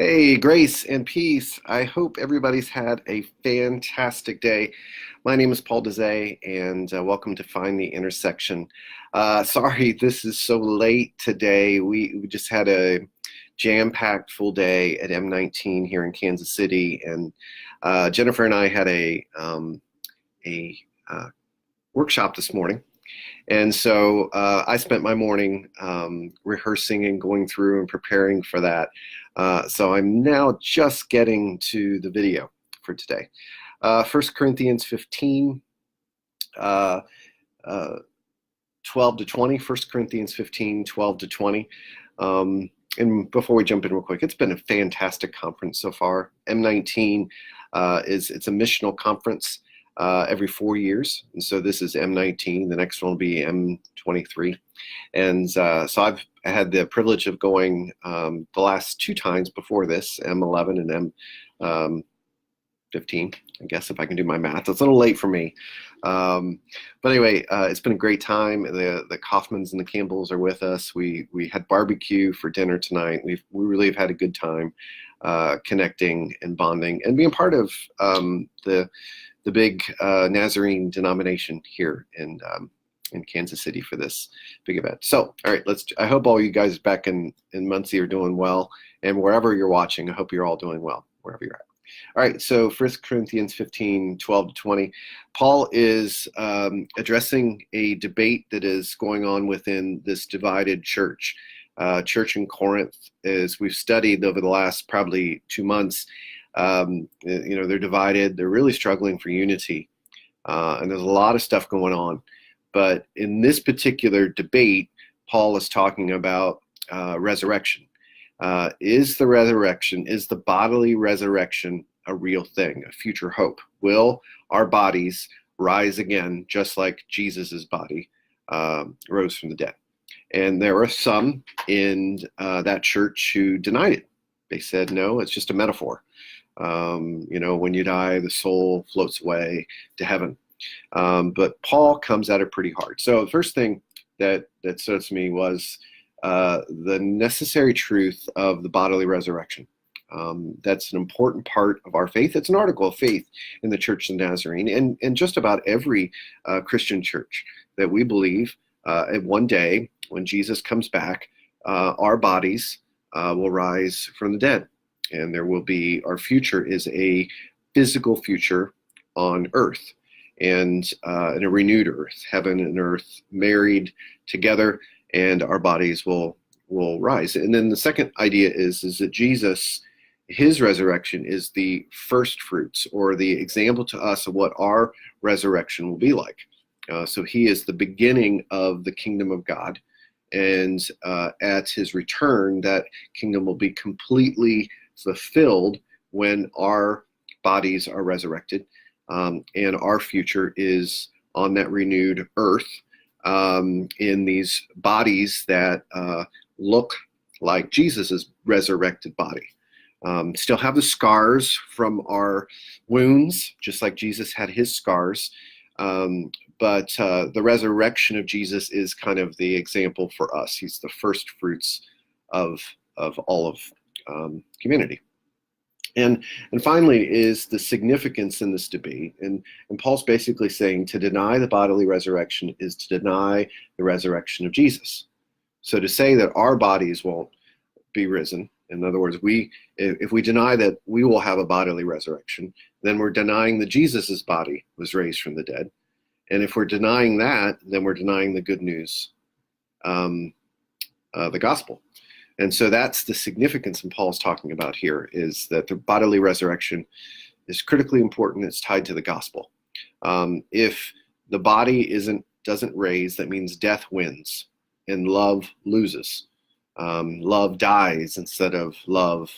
Hey, grace and peace. I hope everybody's had a fantastic day. My name is Paul Dezay, and welcome to Find the Intersection. Sorry, this is so late today. We just had a jam-packed full day at M19 here in Kansas City, and Jennifer and I had a workshop this morning. And so I spent my morning rehearsing and going through and preparing for that. So I'm now just getting to the video for today. 1 Corinthians 15, 12 to 20. 1 Corinthians 15, 12 to 20. And before we jump in real quick, it's been a fantastic conference so far. M19 it's a missional conference every 4 years. And so this is M19. The next one will be M23. And so I've had the privilege of going the last two times before this, M11 and M15, I guess, if I can do my math. It's a little late for me. But anyway, it's been a great time. The Kaufmans and the Campbells are with us. We had barbecue for dinner tonight. We really have had a good time connecting and bonding and being part of the big Nazarene denomination here in Kansas City for this big event. So, all right, I hope all you guys back in Muncie are doing well, and wherever you're watching, I hope you're all doing well, wherever you're at. All right, so 1 Corinthians 15, 12 to 20. Paul is addressing a debate that is going on within this divided church. Church in Corinth, as we've studied over the last probably 2 months, they're divided. They're really struggling for unity. And there's a lot of stuff going on. But in this particular debate, Paul is talking about resurrection. Is the bodily resurrection a real thing, a future hope? Will our bodies rise again, just like Jesus's body rose from the dead? And there were some in that church who denied it. They said, no, it's just a metaphor. When you die, the soul floats away to heaven. But Paul comes at it pretty hard. So the first thing that stood to me was the necessary truth of the bodily resurrection. That's an important part of our faith. It's an article of faith in the Church of Nazarene and just about every Christian church, that we believe at one day when Jesus comes back, our bodies will rise from the dead. And our future is a physical future on earth, and in a renewed earth, heaven and earth married together, and our bodies will rise. And then the second idea is that Jesus, his resurrection is the first fruits, or the example to us of what our resurrection will be like. So he is the beginning of the kingdom of God. And at his return, that kingdom will be completely fulfilled when our bodies are resurrected, and our future is on that renewed earth, in these bodies that look like Jesus's resurrected body. Still have the scars from our wounds, just like Jesus had his scars. But the resurrection of Jesus is kind of the example for us. He's the first fruits of all of humanity. And finally is the significance in this debate. And Paul's basically saying to deny the bodily resurrection is to deny the resurrection of Jesus. So to say that our bodies won't be risen, in other words, if we deny that we will have a bodily resurrection, then we're denying that Jesus's body was raised from the dead. And if we're denying that, then we're denying the good news, the gospel. And so that's the significance in Paul's talking about here, is that the bodily resurrection is critically important. It's tied to the gospel. If the body doesn't raise, that means death wins and love loses. Love dies instead of love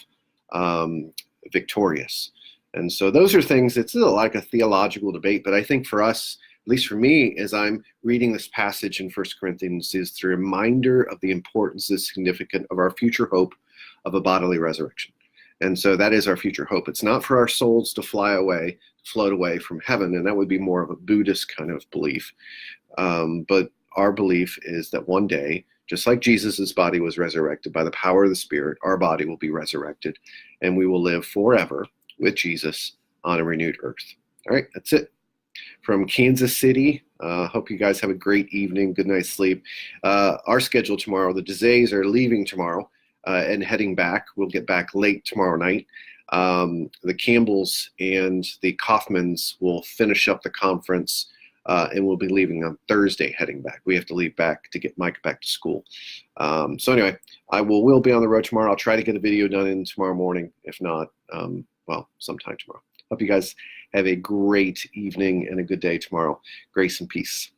victorious. And so those are things, it's like a theological debate, but I think for us, at least for me, as I'm reading this passage in 1 Corinthians, is the reminder of the importance, the significance of our future hope of a bodily resurrection. And so that is our future hope. It's not for our souls to float away from heaven, and that would be more of a Buddhist kind of belief. But our belief is that one day Just like Jesus' body was resurrected by the power of the Spirit, our body will be resurrected, and we will live forever with Jesus on a renewed earth. All right, that's it. From Kansas City, hope you guys have a great evening, good night's sleep. Our schedule tomorrow, the Desays are leaving tomorrow and heading back. We'll get back late tomorrow night. The Campbells and the Kaufmans will finish up the conference, and we'll be leaving on Thursday, heading back. We have to leave back to get Mike back to school. So anyway, I will be on the road tomorrow. I'll try to get a video done in tomorrow morning. If not, well, sometime tomorrow. Hope you guys have a great evening and a good day tomorrow. Grace and peace.